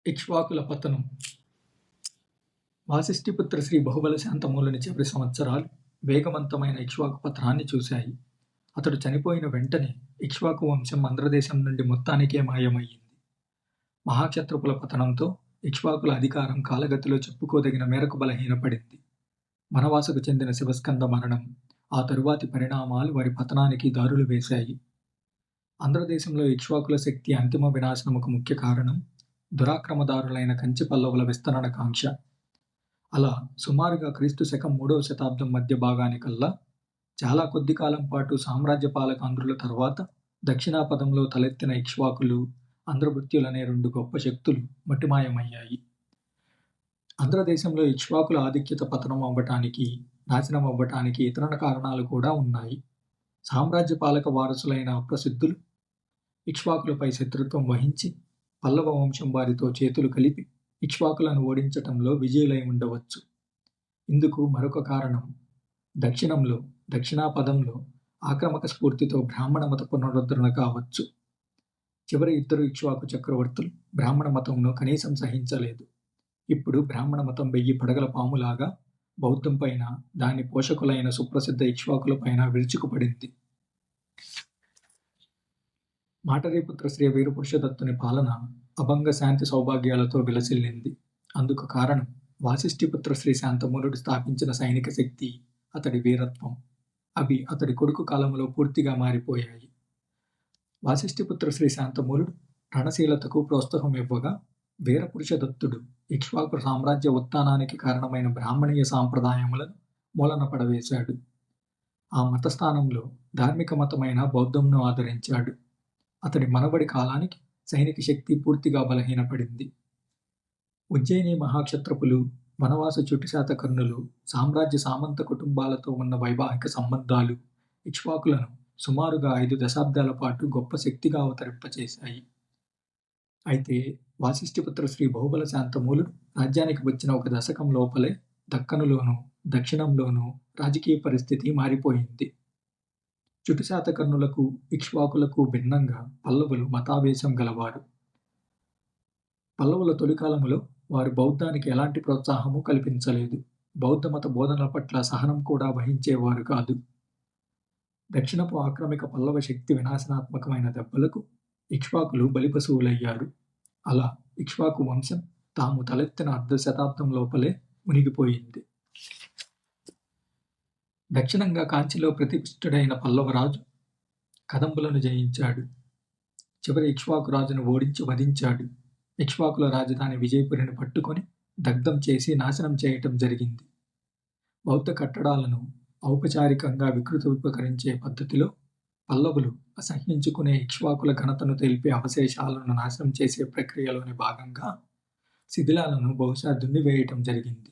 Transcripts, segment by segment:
ఇక్ష్వాకుల పతనం. వాసిష్ఠిపుత్ర శ్రీ బహుబల శాంతమూలుని చివరి సంవత్సరాలు వేగవంతమైన ఇక్ష్వాకు పతనాన్ని చూశాయి. అతడు చనిపోయిన వెంటనే ఇక్ష్వాకు వంశం ఆంధ్రదేశం నుండి మొత్తానికే మాయమయ్యింది. మహాక్షత్రపుల పతనంతో ఇక్ష్వాకుల అధికారం కాలగతిలో చెప్పుకోదగిన మేరకు బలహీనపడింది. వనవాసకు చెందిన శివస్కంద మరణం, ఆ తరువాతి పరిణామాలు వారి పతనానికి దారులు వేశాయి. ఆంధ్రదేశంలో ఇక్ష్వాకుల శక్తి అంతిమ వినాశనముకు ముఖ్య కారణం దురాక్రమదారులైన కంచి పల్లవుల విస్తరణ కాంక్ష. అలా సుమారుగా క్రీస్తు శకం 3వ శతాబ్దం మధ్య భాగానికల్లా చాలా కొద్ది కాలం పాటు సామ్రాజ్య పాలక ఆంధ్రుల తర్వాత దక్షిణాపథంలో తలెత్తిన ఇక్ష్వాకులు, ఆంధ్రభృత్యులనే రెండు గొప్ప శక్తులు మట్టిమాయమయ్యాయి. ఆంధ్రదేశంలో ఇక్ష్వాకుల ఆధిక్యత పతనం అవ్వటానికి, నాశనం అవ్వటానికి ఇతర కారణాలు కూడా ఉన్నాయి. సామ్రాజ్య పాలక వారసులైన అప్రసిద్ధులు ఇక్ష్వాకులపై శత్రుత్వం వహించి పల్లవ వంశం వారితో చేతులు కలిపి ఇక్ష్వాకులను ఓడించటంలో విజయులై ఉండవచ్చు. ఇందుకు మరొక కారణం దక్షిణాపథంలో ఆక్రమక స్ఫూర్తితో బ్రాహ్మణ మత పునరుద్ధరణ కావచ్చు. చివరి ఇద్దరు ఇక్ష్వాకు చక్రవర్తులు బ్రాహ్మణ మతంను కనీసం సహించలేదు. ఇప్పుడు బ్రాహ్మణ మతం 1000 పడగల పాములాగా బౌద్ధం పైన, దాని పోషకులైన సుప్రసిద్ధ ఇక్ష్వాకుల పైన విరుచుకుపడింది. మాటరీపుత్ర శ్రీ వీరపురుషదత్తుని పాలన అభంగ శాంతి సౌభాగ్యాలతో విలసిల్లింది. అందుకు కారణం వాసిష్ఠిపుత్ర శ్రీ శాంతమూలుడు స్థాపించిన సైనిక శక్తి, అతడి వీరత్వం. అవి అతడి కొడుకు కాలంలో పూర్తిగా మారిపోయాయి. వాసిష్ఠిపుత్ర శ్రీ శాంతమూలుడు రణశీలతకు ప్రోత్సాహం ఇవ్వగా, వీరపురుషదత్తుడు ఇక్ష్వాకు సామ్రాజ్య ఉత్థానానికి కారణమైన బ్రాహ్మణీయ సాంప్రదాయములను మూలన పడవేశాడు. ఆ మతస్థానంలో ధార్మిక మతమైన బౌద్ధంను ఆదరించాడు. అతడి మనవడి కాలానికి సైనిక శక్తి పూర్తిగా బలహీనపడింది. ఉజ్జయిని మహాక్షత్రపులు, వనవాస చుట్టుశాతకర్ణులు, సామ్రాజ్య సామంత కుటుంబాలతో ఉన్న వైవాహిక సంబంధాలు ఇక్ష్వాకులను సుమారుగా 5 దశాబ్దాల పాటు గొప్ప శక్తిగా అవతరింపచేశాయి. అయితే వాసిష్ఠిపుత్ర శ్రీ బహుబల శాంతమూలుడు రాజ్యానికి వచ్చిన ఒక దశకం లోపలే దక్కనులోనూ, దక్షిణంలోనూ రాజకీయ పరిస్థితి మారిపోయింది. చుట్టుశాతకర్ణులకు, ఇక్ష్వాకులకు భిన్నంగా పల్లవులు మతావేశం గలవారు. పల్లవుల తొలికాలములో వారు బౌద్ధానికి ఎలాంటి ప్రోత్సాహము కల్పించలేదు. బౌద్ధ మత బోధనల పట్ల సహనం కూడా వహించేవారు కాదు. దక్షిణపు ఆక్రమిక పల్లవ శక్తి వినాశనాత్మకమైన దెబ్బలకు ఇక్ష్వాకులు బలిపశువులయ్యారు. అలా ఇక్ష్వాకు వంశం తాము తలెత్తిన 1/2 శతాబ్దం లోపలే మునిగిపోయింది. దక్షిణంగా కాంచిలో ప్రతిష్ఠితుడైన పల్లవరాజు కదంబులను జయించాడు. చివరి ఇక్ష్వాకు రాజును ఓడించి వధించాడు. ఇక్ష్వాకుల రాజధాని విజయపురిని పట్టుకొని దగ్ధం చేసి నాశనం చేయటం జరిగింది. బౌద్ధ కట్టడాలను ఔపచారికంగా వికృతీకరించే పద్ధతిలో పల్లవులు అసహ్యించుకునే ఇక్ష్వాకుల ఘనతను తెలిపే అవశేషాలను నాశనం చేసే ప్రక్రియలోని భాగంగా శిథిలాలను బహుశా దున్నివేయటం జరిగింది.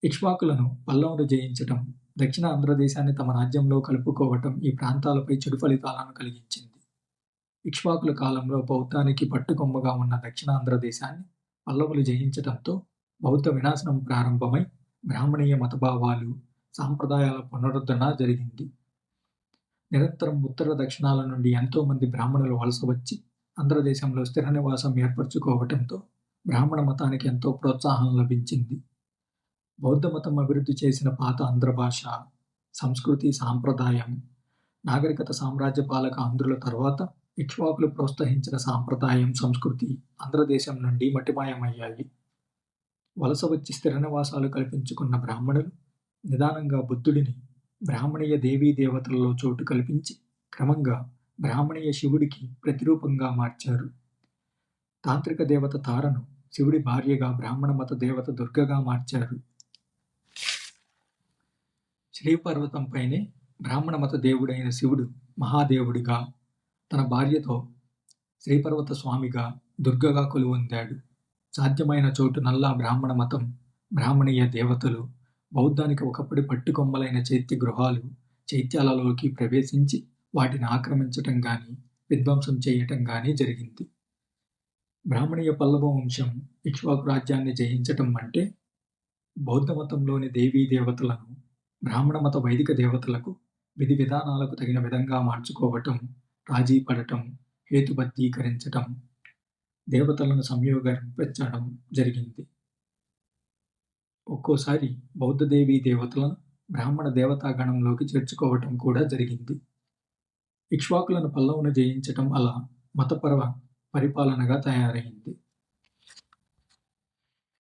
ఇక్ష్వాకులను పల్లవులు జయించటం, దక్షిణ ఆంధ్రదేశాన్ని తమ రాజ్యంలో కలుపుకోవటం ఈ ప్రాంతాలపై చెడు ఫలితాలను కలిగించింది. ఇక్ష్వాకుల కాలంలో బౌద్ధానికి పట్టుకొమ్మగా ఉన్న దక్షిణాంధ్రదేశాన్ని పల్లవులు జయించటంతో బౌద్ధ వినాశనం ప్రారంభమై బ్రాహ్మణీయ మతభావాలు, సాంప్రదాయాల పునరుద్ధరణ జరిగింది. నిరంతరం ఉత్తర దక్షిణాల నుండి ఎంతో మంది బ్రాహ్మణులు వలస వచ్చి ఆంధ్రదేశంలో స్థిర నివాసం ఏర్పరచుకోవటంతో బ్రాహ్మణ మతానికి ఎంతో ప్రోత్సాహం లభించింది. బౌద్ధ మతం అభివృద్ధి చేసిన పాత ఆంధ్ర భాష, సంస్కృతి, సాంప్రదాయం, నాగరికత సామ్రాజ్య పాలక ఆంధ్రుల తర్వాత ఇక్ష్వాకులు ప్రోత్సహించిన సాంప్రదాయం, సంస్కృతి ఆంధ్రదేశం నుండి మట్టిమాయమయ్యాయి. వలస వచ్చి స్థిర నివాసాలు కల్పించుకున్న బ్రాహ్మణులు నిదానంగా బుద్ధుడిని బ్రాహ్మణీయ దేవీ దేవతలలో చోటు కల్పించి క్రమంగా బ్రాహ్మణీయ శివుడికి ప్రతిరూపంగా మార్చారు. తాంత్రిక దేవత తారను శివుడి భార్యగా, బ్రాహ్మణ మత దేవత దుర్గగా మార్చారు. శ్రీపర్వతంపైనే బ్రాహ్మణ మత దేవుడైన శివుడు మహాదేవుడిగా, తన భార్యతో శ్రీపర్వత స్వామిగా, దుర్గగా కొలువొందాడు. సాధ్యమైన చోటునల్లా బ్రాహ్మణ మతం, బ్రాహ్మణీయ దేవతలు, బౌద్ధానికి ఒకప్పటి పట్టుకొమ్మలైన చైత్య గృహాలు, చైత్యాలలోకి ప్రవేశించి వాటిని ఆక్రమించటం గాని, విధ్వంసం చేయటం గాని జరిగింది. బ్రాహ్మణీయ పల్లవ వంశం ఇక్ష్వాకు రాజ్యాన్ని జయించటం అంటే బౌద్ధ మతంలోని దేవీ దేవతలను బ్రాహ్మణ మత వైదిక దేవతలకు విధి విధానాలకు తగిన విధంగా మార్చుకోవటం, రాజీ పడటం, హేతుబద్ధీకరించటం. దేవతలను సంయోగరింపచేయడం జరిగింది. ఒక్కోసారి బౌద్ధ దేవీ దేవతలను బ్రాహ్మణ దేవతాగణంలోకి చేర్చుకోవటం కూడా జరిగింది. ఇక్ష్వాకులను పల్లవును జయించటం అలా మతపర పరిపాలనగా తయారైంది.